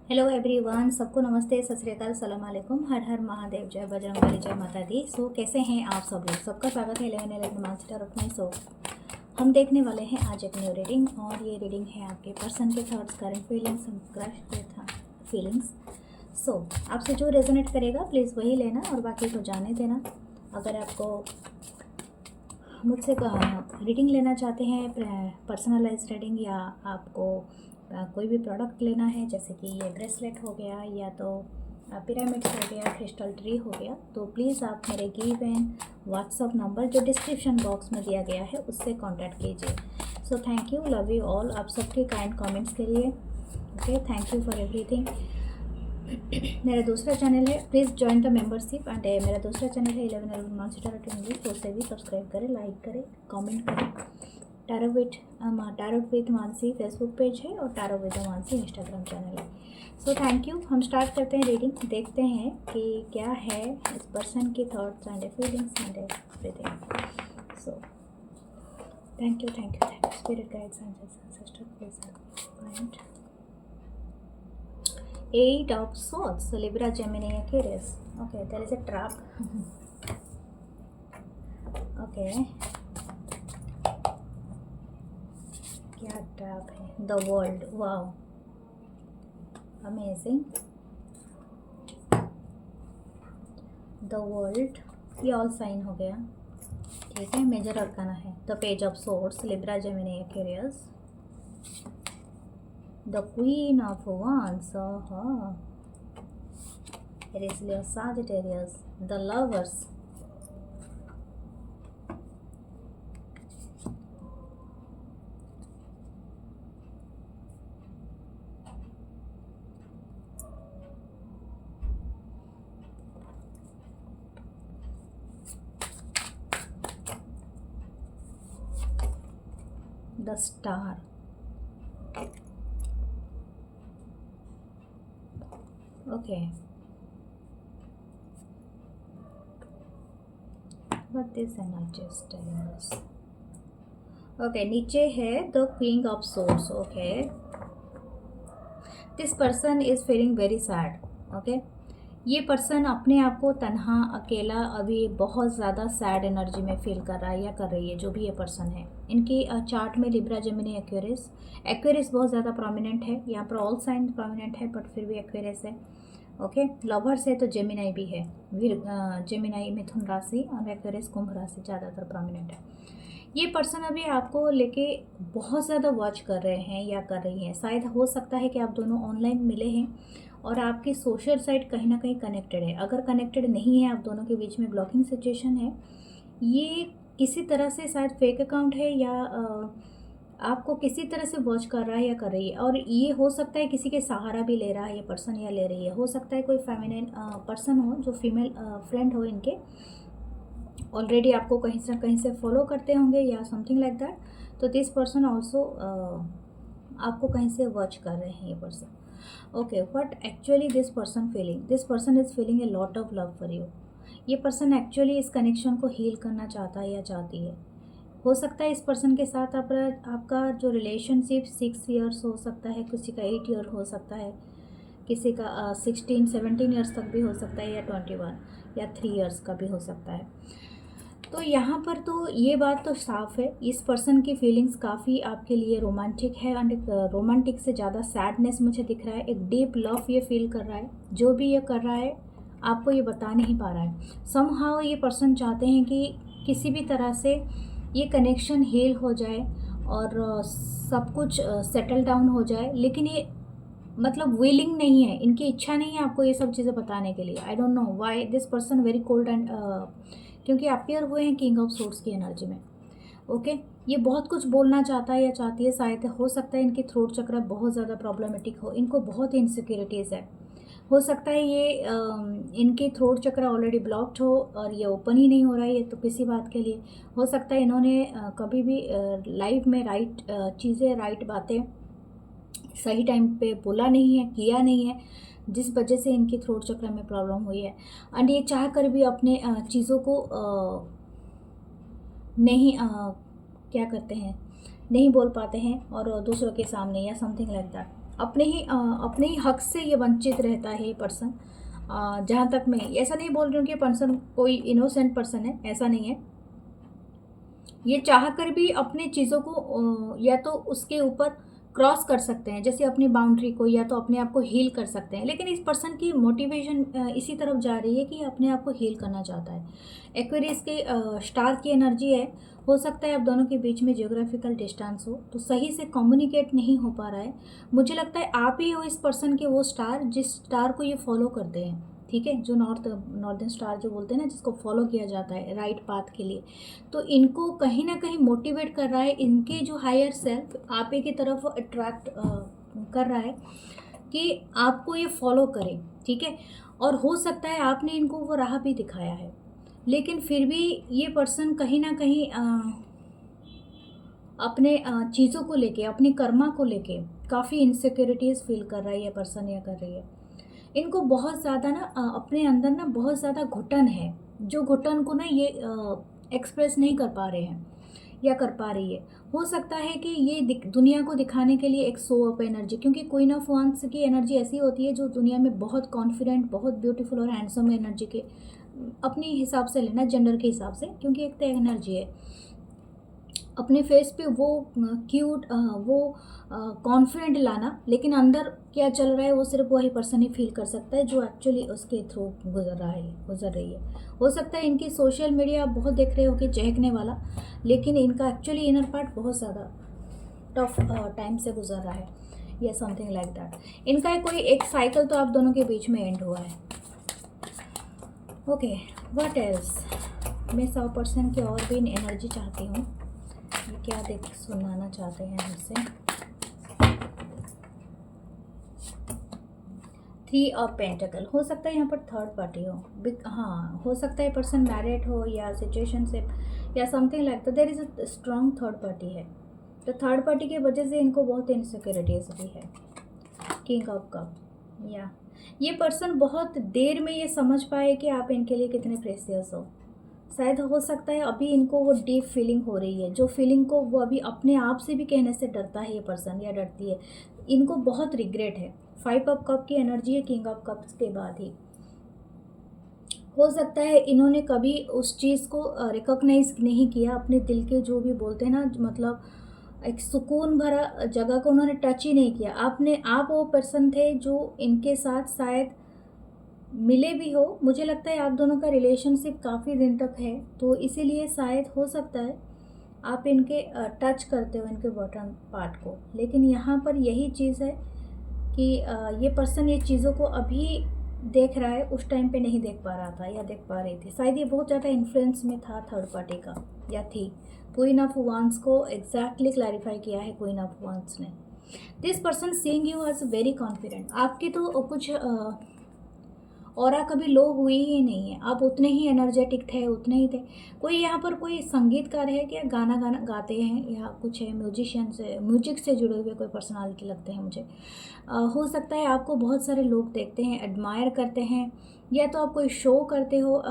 Hello everyone, सबको नमस्ते, सत श्री अकाल, सलाम अलैकुम, हर हर महादेव, जय बजरंगबली, जय माता दी। सो कैसे हैं आप सब लोग? सबका स्वागत है 11 मास्टर ऑफ माई। सो हम देखने वाले हैं आज एक न्यू रीडिंग, और ये रीडिंग है आपके पर्सन के थॉट्स, करंट फीलिंग्स, क्रश के फीलिंग्स। सो आपसे जो रेजोनेट करेगा प्लीज़ वही लेना और बाकी को जाने देना। अगर आपको मुझसे रीडिंग लेना चाहते हैं, पर्सनलाइज रीडिंग, या आपको कोई भी प्रोडक्ट लेना है, जैसे कि ये ब्रेसलेट हो गया, या तो पिरामिड्स हो गया, क्रिस्टल ट्री हो गया, तो प्लीज़ आप मेरे गिव एंड व्हाट्सअप नंबर जो डिस्क्रिप्शन बॉक्स में दिया गया है उससे कांटेक्ट कीजिए। सो thank you, love you all, आप सबके काइंड कमेंट्स के लिए। Okay, thank you for everything. मेरा दूसरा चैनल है, please join the membership, and मेरा दूसरा चैनल है 11 मास्टर ऑफ इंग्लिश, तो उसे भी सब्सक्राइब करें, लाइक करें, कमेंट करें। Tarot with Mansi Facebook page है और tarot with Mansi Instagram channel है। So thank you. हम स्टार्ट करते हैं रीडिंग, देखते हैं कि क्या है इस पर्सन की thoughts and feelings and everything. So thank you spirit guides and sister, please help. 8 of Swords, Libra, Gemini, Aquarius. Okay, there is a trap. Okay, क्या ट्रैप है? The world, wow, amazing. The world, ये all sign हो गया, ठीक है। Major arcana है the page of swords, Libra, Gemini, Aquarius, the queen of wands, Aries, Leo, Sagittarius, the lovers, the star, okay, what this energy is telling us? Okay, नीचे है the queen of swords. Okay, this person is feeling very sad. Okay, ये person अपने आप को तन्हा, अकेला, अभी बहुत ज़्यादा सैड एनर्जी में फील कर रहा है या कर रही है, जो भी ये पर्सन है। इनकी चार्ट में लिब्रा, जेमिनी, एक्वेरियस बहुत ज़्यादा प्रोमिनेंट है। यहाँ पर ऑल साइन प्रोमिनेंट है, बट फिर भी एक्वेरियस है। ओके, लवर्स है तो जेमिनाई भी है, जेमिनाई मिथुन राशि, और एक्वेरियस कुंभ राशि ज़्यादातर प्रोमिनेंट है। ये पर्सन अभी आपको लेके बहुत ज़्यादा वॉच कर रहे हैं या कर रही हैं। शायद हो सकता है कि आप दोनों ऑनलाइन मिले हैं और आपकी सोशल साइट कहीं ना कहीं कनेक्टेड है। अगर कनेक्टेड नहीं है, आप दोनों के बीच में ब्लॉकिंग सिचुएशन है। ये किसी तरह से शायद फेक अकाउंट है, या आपको किसी तरह से वॉच कर रहा है या कर रही है। और ये हो सकता है किसी के सहारा भी ले रहा है ये पर्सन या ले रही है। हो सकता है कोई फेमिनिन पर्सन हो, जो फीमेल फ्रेंड हो इनके, ऑलरेडी आपको कहीं से कहीं से फॉलो करते होंगे या समथिंग लाइक दैट। तो दिस पर्सन ऑल्सो आपको कहीं से वॉच कर रहे हैं ये person. Okay, what actually this person feeling? This person is feeling a lot of love for you. ये पर्सन एक्चुअली इस कनेक्शन को हील करना चाहता है या चाहती है। हो सकता है इस पर्सन के साथ आपका जो रिलेशनशिप 6 ईयर्स हो सकता है, किसी का 8 ईयर हो सकता है, किसी का 16-17 ईयर्स तक भी हो सकता है, या 21 या 3 ईयर्स का भी हो सकता है। तो यहाँ पर तो ये बात तो साफ़ है, इस पर्सन की फीलिंग्स काफ़ी आपके लिए रोमांटिक है, एंड रोमांटिक से ज़्यादा सैडनेस मुझे दिख रहा है। एक डीप लव ये फील कर रहा है। जो भी ये कर रहा है आपको ये बता नहीं पा रहा है। समहाउ ये पर्सन चाहते हैं कि किसी भी तरह से ये कनेक्शन हील हो जाए और सब कुछ सेटल डाउन हो जाए, लेकिन ये मतलब विलिंग नहीं है, इनकी इच्छा नहीं है आपको ये सब चीज़ें बताने के लिए। I don't know why this person very cold and, क्योंकि अपियर हुए हैं किंग ऑफ सोर्ड्स की एनर्जी में। ओके, ये बहुत कुछ बोलना चाहता है या चाहती है। शायद हो सकता है इनकी थ्रोट चक्र बहुत ज़्यादा प्रॉब्लमेटिक हो, इनको बहुत इनसिक्योरिटीज़ है। हो सकता है ये इनकी थ्रोट चक्र ऑलरेडी ब्लॉक्ड हो और ये ओपन ही नहीं हो रहा है ये तो किसी बात के लिए। हो सकता है इन्होंने कभी भी लाइफ में राइट चीज़ें, राइट बातें सही टाइम पे बोला नहीं है, किया नहीं है, जिस वजह से इनकी थ्रोट चक्र में प्रॉब्लम हुई है। एंड ये चाह कर भी अपने चीज़ों को नहीं क्या करते हैं, नहीं बोल पाते हैं और दूसरों के सामने या समथिंग लाइक दैट। अपने ही हक से ये वंचित रहता है ये पर्सन। जहाँ तक मैं ऐसा नहीं बोल रही हूँ कि पर्सन कोई इनोसेंट पर्सन है, ऐसा नहीं है। ये चाह कर भी अपनी चीज़ों को या तो उसके ऊपर क्रॉस कर सकते हैं, जैसे अपनी बाउंड्री को, या तो अपने आप को हील कर सकते हैं। लेकिन इस पर्सन की मोटिवेशन इसी तरफ जा रही है कि अपने आप को हील करना चाहता है। एक्वेरियस के स्टार की एनर्जी है। हो सकता है आप दोनों के बीच में जियोग्राफिकल डिस्टेंस हो, तो सही से कम्युनिकेट नहीं हो पा रहा है। मुझे लगता है आप ही हो इस पर्सन के वो स्टार जिस स्टार को ये फॉलो करते हैं, ठीक है, जो नॉर्दर्न स्टार जो बोलते हैं ना, जिसको फॉलो किया जाता है राइट पाथ के लिए। तो इनको कहीं ना कहीं मोटिवेट कर रहा है, इनके जो हायर सेल्फ आप ही की तरफ अट्रैक्ट कर रहा है कि आपको ये फॉलो करें, ठीक है। और हो सकता है आपने इनको वो राह भी दिखाया है, लेकिन फिर भी ये पर्सन कहीं ना कहीं अपने चीज़ों को लेके, अपनी कर्मा को लेके काफ़ी इनसिक्योरिटीज़ फील कर रहा है ये पर्सन, या कर रही है। इनको बहुत ज़्यादा ना अपने अंदर ना बहुत ज़्यादा घुटन है, जो घुटन को ना ये एक्सप्रेस नहीं कर पा रहे हैं या कर पा रही है। हो सकता है कि ये दुनिया को दिखाने के लिए एक शो अप एनर्जी, क्योंकि क्वीन ऑफ वांड्स की एनर्जी ऐसी होती है जो दुनिया में बहुत कॉन्फिडेंट, बहुत ब्यूटीफुल और हैंडसम एनर्जी के, अपने हिसाब से लेना, जेंडर के हिसाब से, क्योंकि एक तो एनर्जी है। अपने फेस पे वो क्यूट, वो कॉन्फिडेंट लाना, लेकिन अंदर क्या चल रहा है वो सिर्फ वही पर्सन ही फील कर सकता है जो एक्चुअली उसके थ्रू गुजर रही है। हो सकता है इनकी सोशल मीडिया आप बहुत देख रहे हो कि चहकने वाला, लेकिन इनका एक्चुअली इनर पार्ट बहुत ज़्यादा टफ टाइम से गुजर रहा है, या समथिंग लाइक दैट। इनका कोई एक साइकिल तो आप दोनों के बीच में एंड हुआ है। Okay, what else? मैं 100% की और भी एनर्जी चाहती हूँ, क्या सुनाना चाहते हैं हमसे। 3 ऑफ पेंटिकल, हो सकता है यहाँ पर थर्ड पार्टी हो। हाँ, हो सकता है पर्सन मैरिड हो या सिचुएशनशिप या something like that. There is a strong third party है। तो थर्ड पार्टी की वजह से इनको बहुत इनसिक्योरिटीज भी है। किंग ऑफ कप, या ये पर्सन बहुत देर में ये समझ पाए कि आप इनके लिए कितने प्रेशियस हो। शायद हो सकता है अभी इनको वो डीप फीलिंग हो रही है, जो फीलिंग को वो अभी अपने आप से भी कहने से डरता है ये पर्सन, या डरती है। इनको बहुत रिग्रेट है। 5 ऑफ कप की एनर्जी है किंग ऑफ कप्स के बाद ही। हो सकता है इन्होंने कभी उस चीज़ को रिकॉग्नाइज नहीं किया, अपने दिल के जो भी बोलते हैं ना, मतलब एक सुकून भरा जगह को उन्होंने टच ही नहीं किया। आप वो पर्सन थे जो इनके साथ शायद मिले भी हो। मुझे लगता है आप दोनों का रिलेशनशिप काफ़ी दिन तक है, तो इसीलिए शायद हो सकता है आप इनके टच करते हो इनके बॉटम पार्ट को। लेकिन यहाँ पर यही चीज़ है कि ये पर्सन ये चीज़ों को अभी देख रहा है, उस टाइम पे नहीं देख पा रहा था या देख पा रही थी। शायद ये बहुत ज़्यादा इन्फ्लुएंस में था थर्ड पार्टी का, या थी। क्वीन ऑफ वांड्स को एग्जैक्टली क्लैरिफाई किया है क्वीन ऑफ वांड्स ने। This person seeing you as very confident. आपकी तो कुछ ऑरा कभी लो हुई ही नहीं है, आप उतने ही एनर्जेटिक थे, उतने ही थे। कोई यहाँ पर कोई संगीतकार है क्या, गाना गाते हैं, या कुछ है म्यूजिशियन से, म्यूजिक से जुड़े हुए कोई पर्सनालिटी लगते हैं मुझे। हो सकता है आपको बहुत सारे लोग देखते हैं, एडमायर करते हैं, या तो आप कोई शो करते हो,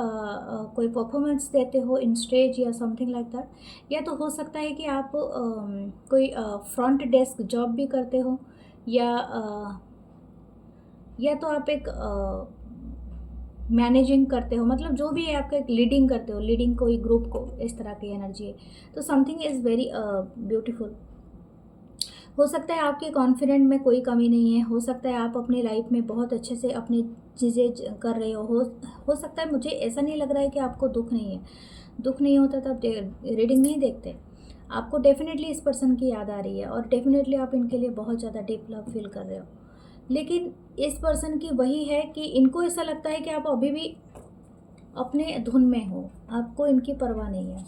कोई परफॉर्मेंस देते हो इन स्टेज या समथिंग लाइक दैट। या तो हो सकता है कि आप कोई फ्रंट डेस्क जॉब भी करते हो, या तो आप एक मैनेजिंग करते हो, मतलब जो भी है आपका एक लीडिंग करते हो, लीडिंग कोई ग्रुप को, इस तरह की एनर्जी है। तो समथिंग इज़ वेरी ब्यूटीफुल। हो सकता है आपके कॉन्फिडेंट में कोई कमी नहीं है। हो सकता है आप अपनी लाइफ में बहुत अच्छे से अपनी चीज़ें कर रहे हो सकता है, मुझे ऐसा नहीं लग रहा है कि आपको दुख नहीं है। दुख नहीं होता तब रीडिंग नहीं देखते। आपको डेफिनेटली इस पर्सन की याद आ रही है, और डेफिनेटली आप इनके लिए बहुत ज़्यादा डीप लव फील कर रहे हो। लेकिन इस पर्सन की वही है कि इनको ऐसा लगता है कि आप अभी भी अपने धुन में हो, आपको इनकी परवाह नहीं है।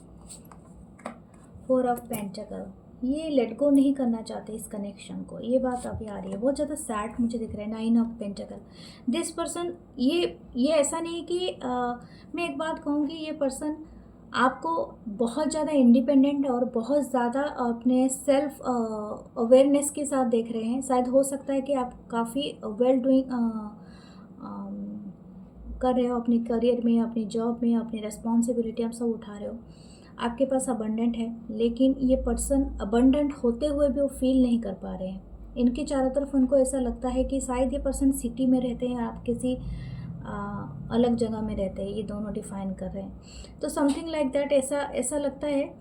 4 ऑफ पेंटिकल, ये लेट गो नहीं करना चाहते इस कनेक्शन को, ये बात अभी आ रही है। बहुत ज़्यादा सैड मुझे दिख रहा है। 9 ऑफ पेंटिकल, दिस पर्सन, ये ऐसा नहीं कि मैं एक बात कहूँगी, ये पर्सन आपको बहुत ज़्यादा इंडिपेंडेंट और बहुत ज़्यादा अपने सेल्फ अवेयरनेस के साथ देख रहे हैं। शायद हो सकता है कि आप काफ़ी वेल डूइंग कर रहे हो अपने करियर में, अपनी जॉब में, अपनी रिस्पॉन्सिबिलिटी आप सब उठा रहे हो। आपके पास अबंडेंट है, लेकिन ये पर्सन अबंडेंट होते हुए भी वो फील नहीं कर पा रहे हैं। इनके चारों तरफ उनको ऐसा लगता है कि शायद ये पर्सन सिटी में रहते हैं, आप किसी अलग जगह में रहते हैं, ये दोनों डिफाइन कर रहे हैं। तो समथिंग लाइक दैट, ऐसा लगता है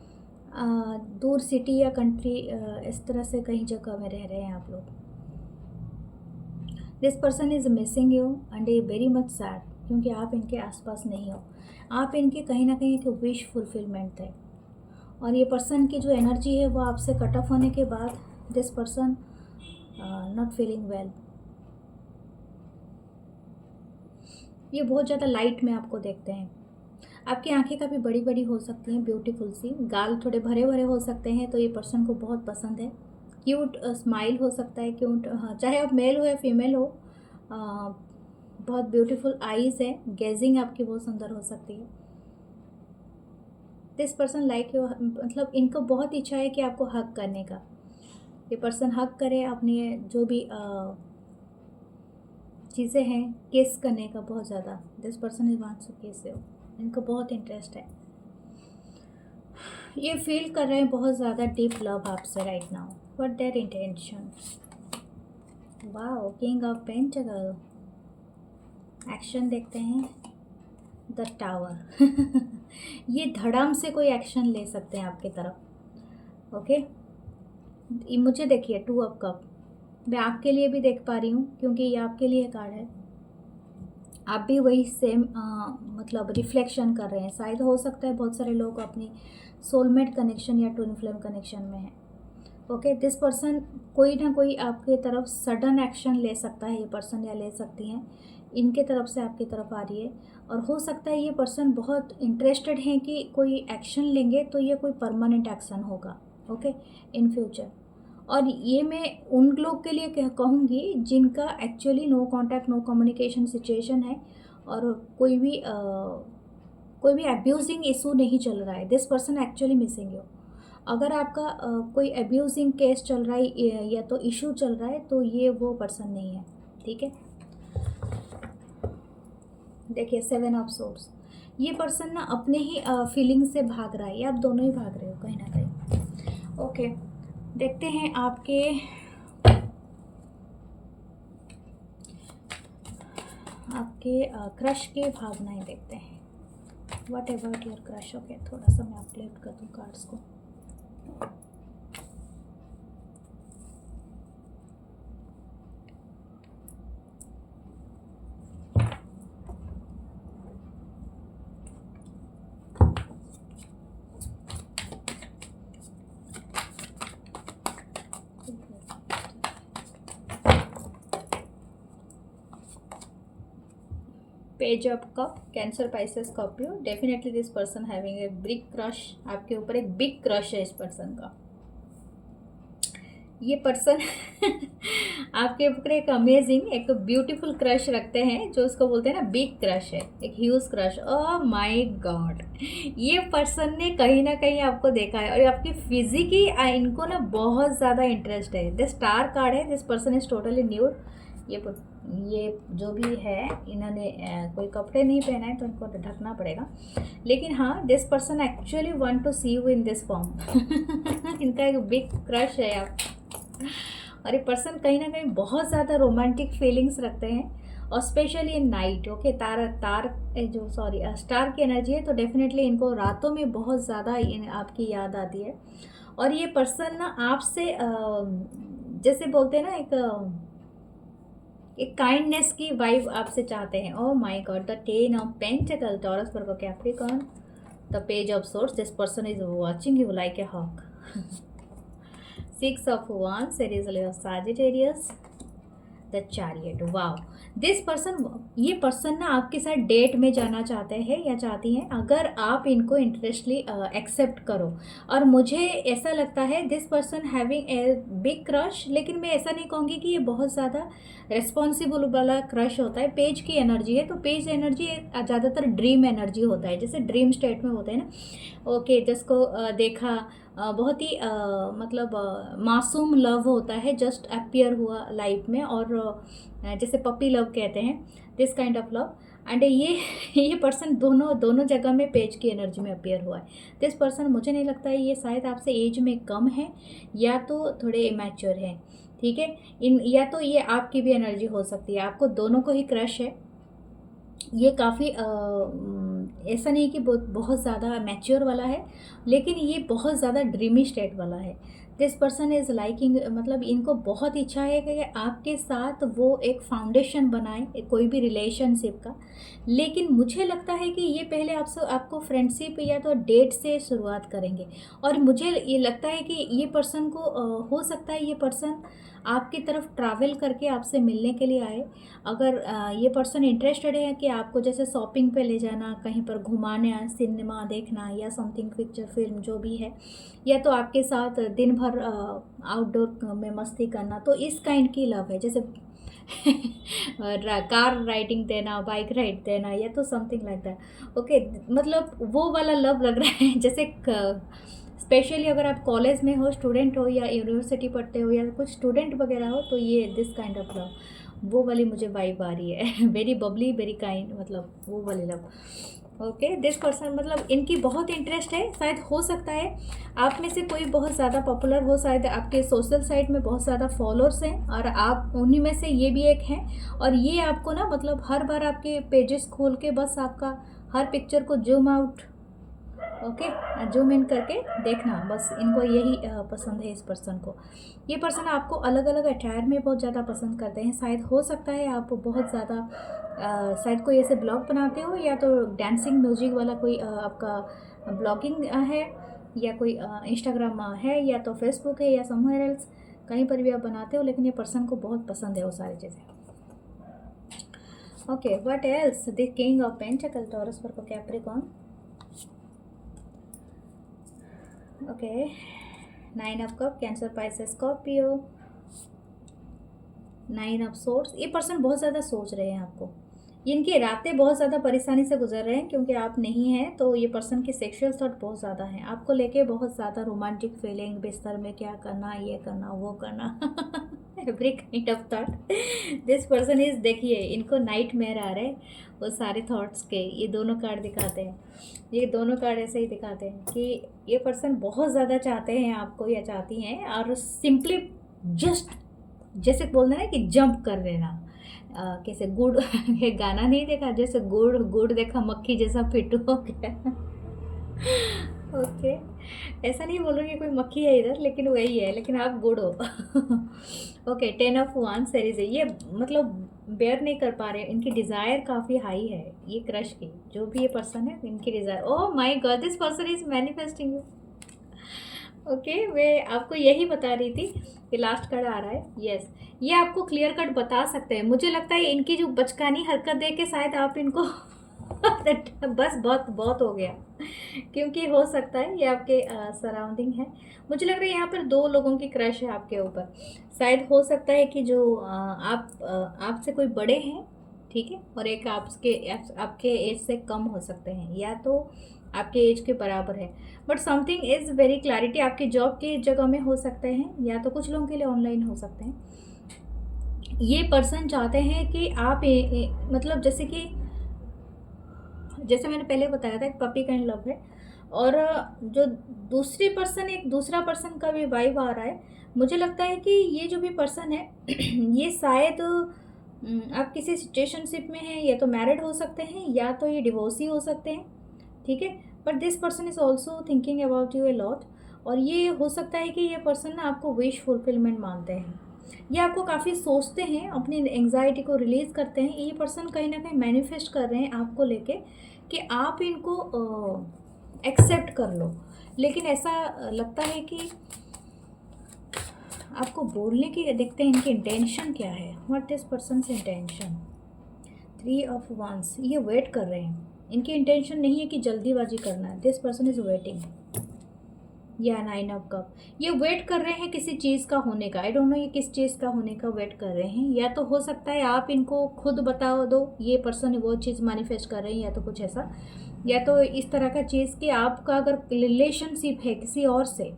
दूर सिटी या कंट्री, इस तरह से कहीं जगह में रह रहे हैं आप लोग। This person is missing you and a very much sad, क्योंकि आप इनके आसपास नहीं हो। आप इनके कहीं ना कहीं एक विश फुलफिलमेंट है, और ये पर्सन की जो एनर्जी है वो आपसे कट ऑफ होने के बाद this person not feeling well. ये बहुत ज़्यादा लाइट में आपको देखते हैं। आपकी आंखें काफ़ी बड़ी बड़ी हो सकती हैं, ब्यूटीफुल सी, गाल थोड़े भरे भरे हो सकते हैं, तो ये पर्सन को बहुत पसंद है। क्यूट स्माइल हो सकता है, क्यूट, चाहे आप मेल हो या फीमेल हो, बहुत ब्यूटीफुल आईज़ है, गेजिंग आपकी बहुत सुंदर हो सकती है। दिस पर्सन लाइक यू, मतलब इनको बहुत इच्छा है कि आपको हग करने का। ये पर्सन हग करे, अपनी जो भी चीज़ें हैं, किस करने का बहुत ज़्यादा। This person is wants to kiss you, इनको बहुत इंटरेस्ट है। ये फील कर रहे हैं बहुत ज़्यादा डीप लव आपसे right now. What there intention? Wow, king of pentacle. Action देखते हैं, द टावर। ये धड़ाम से कोई एक्शन ले सकते हैं आपकी तरफ। ओके, मुझे देखिए 2 ऑफ कप, मैं आपके लिए भी देख पा रही हूँ, क्योंकि ये आपके लिए कार्ड है। आप भी वही सेम मतलब रिफ्लेक्शन कर रहे हैं। शायद हो सकता है बहुत सारे लोग अपनी सोलमेट कनेक्शन या ट्विन फ्लेम कनेक्शन में हैं। ओके, दिस पर्सन कोई ना कोई आपकी तरफ सडन एक्शन ले सकता है, ये पर्सन, या ले सकती हैं, इनके तरफ से आपकी तरफ आ रही है। और हो सकता है ये पर्सन बहुत इंटरेस्टेड हैं कि कोई एक्शन लेंगे तो ये कोई परमानेंट एक्शन होगा, ओके, इन फ्यूचर। और ये मैं उन लोग के लिए कहूँगी जिनका actually no contact, no communication situation है, और कोई भी अब्यूजिंग इशू नहीं चल रहा है। This person actually missing you. अगर आपका कोई अब्यूजिंग केस चल रहा है या तो इशू चल रहा है, तो ये वो पर्सन नहीं है, ठीक है। देखिए 7 ऑफ सोर्ड्स, ये पर्सन ना अपने ही फीलिंग से भाग रहा है, या आप दोनों ही भाग रहे हो कहीं ना कहीं। ओके, देखते हैं आपके क्रश की भावनाएं देखते हैं। What about your crush? Okay, थोड़ा सा मैं अपडेट कर दूँ कार्ड्स को। Page of cup, cancer, Pisces, Scorpio. Definitely this person having a big crush, आपके ऊपर एक बिग क्रश है इस पर्सन का। ये पर्सन आपके ऊपर एक अमेजिंग, एक ब्यूटीफुल क्रश रखते हैं, जो उसको बोलते हैं ना बिग क्रश है, एक huge crush. Oh my God, ये पर्सन ने कहीं ना कहीं आपको देखा है, और आपकी फिजिकी इनको ना बहुत ज़्यादा इंटरेस्ट है। दिस स्टार कार्ड है, this person is totally nude. ये जो भी है, इन्होंने कोई कपड़े नहीं पहना है तो इनको ढकना पड़ेगा, लेकिन हाँ, this person actually want to see you in this form. इनका एक बिग क्रश है आप, और ये पर्सन कहीं ना कहीं बहुत ज़्यादा रोमांटिक फीलिंग्स रखते हैं, और specially in night. Okay, star की एनर्जी है, तो डेफिनेटली इनको रातों में बहुत ज़्यादा आपकी याद आती है। और ये पर्सन ना आपसे जैसे बोलते हैं ना, एक काइंडनेस की वाइब आपसे चाहते हैं। Oh my god, the 10 of pentacles, Taurus, Virgo, Capricorn, the page of swords, this person is watching you like a hawk. 6 of wands, seriously of Sagittarius, the chariot. Wow, this person, ये person ना आपके साथ date में जाना चाहते हैं या चाहती हैं, अगर आप इनको इंटरेस्टली एक्सेप्ट करो। और मुझे ऐसा लगता है this person having a big crush, लेकिन मैं ऐसा नहीं कहूँगी कि ये बहुत ज़्यादा रिस्पॉन्सिबल वाला क्रश होता है। पेज की एनर्जी है, तो पेज एनर्जी ज़्यादातर ड्रीम एनर्जी होता है, जैसे ड्रीम स्टेट में होते हैं ना। ओके, जिसको देखा बहुत ही मतलब मासूम लव होता है, जस्ट अपीयर हुआ लाइफ में, और जैसे पपी लव कहते हैं, this kind of love. And ये पर्सन दोनों जगह में पेज की एनर्जी में अपीयर हुआ है। दिस पर्सन, मुझे नहीं लगता है, ये शायद आपसे एज में कम है या तो थोड़े इमैच्योर हैं, ठीक है। इन या तो ये आपकी भी एनर्जी हो सकती है, आपको दोनों को ही क्रश है। ये काफ़ी ऐसा नहीं कि बहुत ज़्यादा मैच्योर वाला है, लेकिन ये बहुत ज़्यादा ड्रीमी स्टेट वाला है। दिस पर्सन इज़ लाइकिंग, मतलब इनको बहुत इच्छा है कि आपके साथ वो एक फाउंडेशन बनाए कोई भी रिलेशनशिप का। लेकिन मुझे लगता है कि ये पहले आपसे आपको फ्रेंडशिप या तो डेट से शुरुआत करेंगे। और मुझे ये लगता है कि ये पर्सन को हो सकता है ये पर्सन आपकी तरफ ट्रैवल करके आपसे मिलने के लिए आए। अगर ये पर्सन इंटरेस्टेड है कि आपको जैसे शॉपिंग पे ले जाना, कहीं पर घुमाना, सिनेमा देखना या समथिंग, पिक्चर फिल्म जो भी है, या तो आपके साथ दिन भर आउटडोर में मस्ती करना, तो इस काइंड की लव है। जैसे कार राइडिंग देना, बाइक राइड देना, या तो समथिंग लाइक दैट। ओके, मतलब वो वाला लव लग रहा है। जैसे स्पेशली अगर आप कॉलेज में हो, स्टूडेंट हो, या यूनिवर्सिटी पढ़ते हो, या कुछ स्टूडेंट वगैरह हो, तो ये दिस काइंड ऑफ लव, वो वाली मुझे वाइब आ रही है। वेरी बबली, वेरी काइंड, मतलब वो वाली लव। ओके, दिस पर्सन, मतलब इनकी बहुत इंटरेस्ट है। शायद हो सकता है आप में से कोई बहुत ज़्यादा पॉपुलर हो, शायद आपके सोशल साइट में बहुत ज़्यादा फॉलोअर्स हैं, और आप उन्हीं में से ये भी एक हैं। और ये आपको ना, मतलब हर बार आपके पेजेस खोल के बस आपका हर पिक्चर को zoom out, okay, zoom in करके देखना, बस इनको यही पसंद है इस पर्सन को। ये पर्सन आपको अलग अलग अटायर में बहुत ज़्यादा पसंद करते हैं। शायद हो सकता है आप बहुत ज़्यादा शायद कोई ऐसे ब्लॉग बनाते हो, या तो डांसिंग म्यूजिक वाला कोई आपका ब्लॉगिंग है, या कोई इंस्टाग्राम है, या तो फेसबुक है, या समवेयर एल्स, कहीं पर भी आप बनाते हो। लेकिन ये पर्सन को बहुत पसंद है वो सारी चीज़ें। Okay, what else, the king of pentacles, Taurus, Virgo, Capricorn. Okay, 9 of cup, cancer, Pisces, Scorpio, 9 of source. ये पर्सन बहुत ज़्यादा सोच रहे हैं आपको। इनकी रातें बहुत ज़्यादा परेशानी से गुजर रहे हैं, क्योंकि आप नहीं हैं, तो ये पर्सन की सेक्सुअल थॉट बहुत ज़्यादा है आपको लेके, बहुत ज़्यादा रोमांटिक फीलिंग, बिस्तर में क्या करना, ये करना, वो करना। Every kind of thought this person is. देखिए, इनको नाइट मेयर आ रहे हैं वो सारे थॉट्स के। ये दोनों कार्ड दिखाते हैं, ये दोनों कार्ड ऐसे ही दिखाते हैं कि ये पर्सन बहुत ज़्यादा चाहते हैं आपको, या चाहती हैं, और सिंपली जस्ट जैसे बोलते हैं ना कि जंप कर लेना। कैसे गुड़ ये गाना नहीं देखा, जैसे गुड़ गुड़ देखा मक्खी जैसा फिट हो गया। ओके, ऐसा नहीं बोलूँगी कोई मक्खी है इधर, लेकिन वही है, लेकिन आप गुड़ हो। ओके, 10 ऑफ वांस सीरीज है ये, मतलब बेयर नहीं कर पा रहे। इनकी डिज़ायर काफ़ी हाई है, ये क्रश की, जो भी ये पर्सन है, इनकी desire. Oh my God, this person is manifesting you. Okay, मैं आपको यही बता रही थी कि लास्ट कार्ड आ रहा है। यस, ये आपको क्लियर कट बता सकते हैं। मुझे लगता है इनकी जो बचकानी हरकत देख के शायद आप इनको बस बहुत बहुत हो गया, क्योंकि हो सकता है ये आपके सराउंडिंग है। मुझे लग रहा है यहाँ पर 2 लोगों की क्रश है आपके ऊपर। शायद हो सकता है कि जो आपसे कोई बड़े हैं, ठीक है, और एक आपके एज से कम हो सकते हैं, या तो आपके एज के बराबर है। But something is very clarity, आपकी जॉब की जगह में हो सकते हैं, या तो कुछ लोगों के लिए ऑनलाइन हो सकते हैं। ये पर्सन चाहते हैं कि आप मतलब जैसे मैंने पहले बताया था, एक पपी काइंड लव है। और जो दूसरी पर्सन, एक दूसरा पर्सन का भी वाइब आ रहा है। मुझे लगता है कि ये जो भी पर्सन है ये शायद आप किसी सिचुएशनशिप में हैं, या तो मैरिड हो सकते हैं, या तो ये डिवोर्सी हो सकते हैं, ठीक है। But this person is also thinking about U a lot. और ये हो सकता है कि ये पर्सन ना आपको विश फुलफिलमेंट मानते हैं, ये आपको काफ़ी सोचते हैं, अपनी एंग्जाइटी को रिलीज़ करते हैं। ये पर्सन कहीं ना कहीं मैनिफेस्ट कर रहे हैं आपको लेके कि आप इनको एक्सेप्ट कर लो। लेकिन ऐसा लगता है कि आपको बोलने की, देखते हैं इनकी इंटेंशन क्या है। What is persons intention? 3 of वांस, ये वेट कर रहे हैं। इनकी इंटेंशन नहीं है कि जल्दीबाजी करना है। This person is waiting. या 9 ऑफ कप, ये वेट कर रहे हैं किसी चीज़ का होने का। आई डोंट नो ये किस चीज़ का होने का वेट कर रहे हैं। या तो हो सकता है आप इनको खुद बता दो, ये पर्सन वो चीज़ मैनिफेस्ट कर रहे हैं, या तो कुछ ऐसा, या तो इस तरह का चीज़ कि आपका अगर रिलेशनशिप है किसी और से,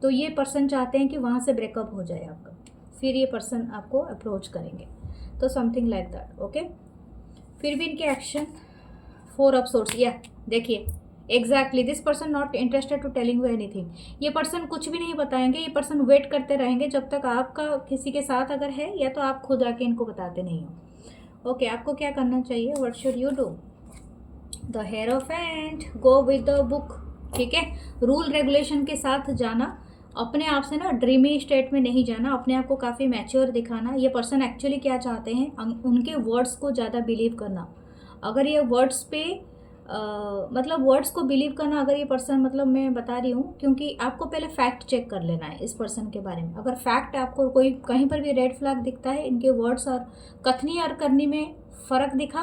तो ये पर्सन चाहते हैं कि वहाँ से ब्रेकअप हो जाए आपका, फिर ये पर्सन आपको अप्रोच करेंगे। तो समथिंग लाइक दैट। ओके, फिर भी इनके एक्शन 4 ऑफ सोर्स। या देखिए, exactly, this person not interested to telling you anything. ये पर्सन कुछ भी नहीं बताएंगे, ये पर्सन वेट करते रहेंगे जब तक आपका किसी के साथ अगर है, या तो आप खुद आके इनको बताते नहीं हो। ओके, आपको क्या करना चाहिए, what should you do? The hierophant, go with the book. ठीक है, रूल रेगुलेशन के साथ जाना, अपने आप से ना ड्रीमी स्टेट में नहीं जाना, अपने आप को काफ़ी मैच्योर दिखाना। ये पर्सन एक्चुअली क्या चाहते हैं, उनके वर्ड्स को ज़्यादा बिलीव करना। अगर ये वर्ड्स पे मतलब वर्ड्स को बिलीव करना, अगर ये पर्सन, मतलब मैं बता रही हूँ क्योंकि आपको पहले फैक्ट चेक कर लेना है इस पर्सन के बारे में। अगर फैक्ट आपको कोई कहीं पर भी रेड फ्लैग दिखता है, इनके वर्ड्स और कथनी और करनी में फ़र्क दिखा,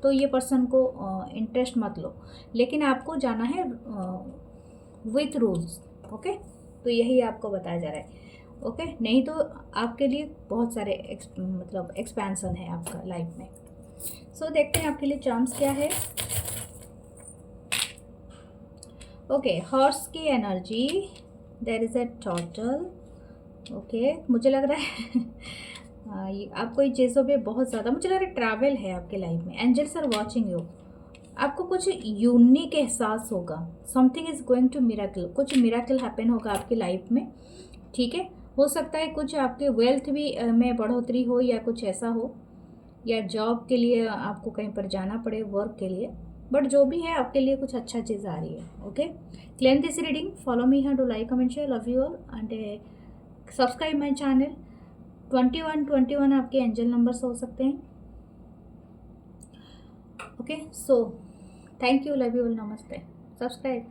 तो ये पर्सन को इंटरेस्ट मत लो। लेकिन आपको जाना है विथ रूल्स। ओके, तो यही आपको बताया जा रहा है। ओके, नहीं तो आपके लिए बहुत सारे मतलब एक्सपेंशन है आपका लाइफ में। सो देखते हैं आपके लिए चांस क्या है। ओके, हॉर्स की energy, there is a total. Okay, मुझे लग रहा है आपको इन चीज़ों पे बहुत ज़्यादा, मुझे लग रहा है ट्रैवल है आपके लाइफ में। Angels are watching you. आपको कुछ यूनिक एहसास होगा, something is going to miracle, कुछ मिराकल हैपन होगा आपकी लाइफ में। ठीक है, हो सकता है कुछ आपके वेल्थ भी में बढ़ोतरी हो, या कुछ ऐसा हो, या जॉब के लिए आपको कहीं पर जाना पड़े, वर्क के लिए। बट जो भी है आपके लिए कुछ अच्छा चीज़ आ रही है। Okay, claim this reading, follow me है, do like comment share, love you all and subscribe my channel. 21 आपके एंजल नंबर्स हो सकते हैं। Okay, so thank you, love you all, नमस्ते, सब्सक्राइब।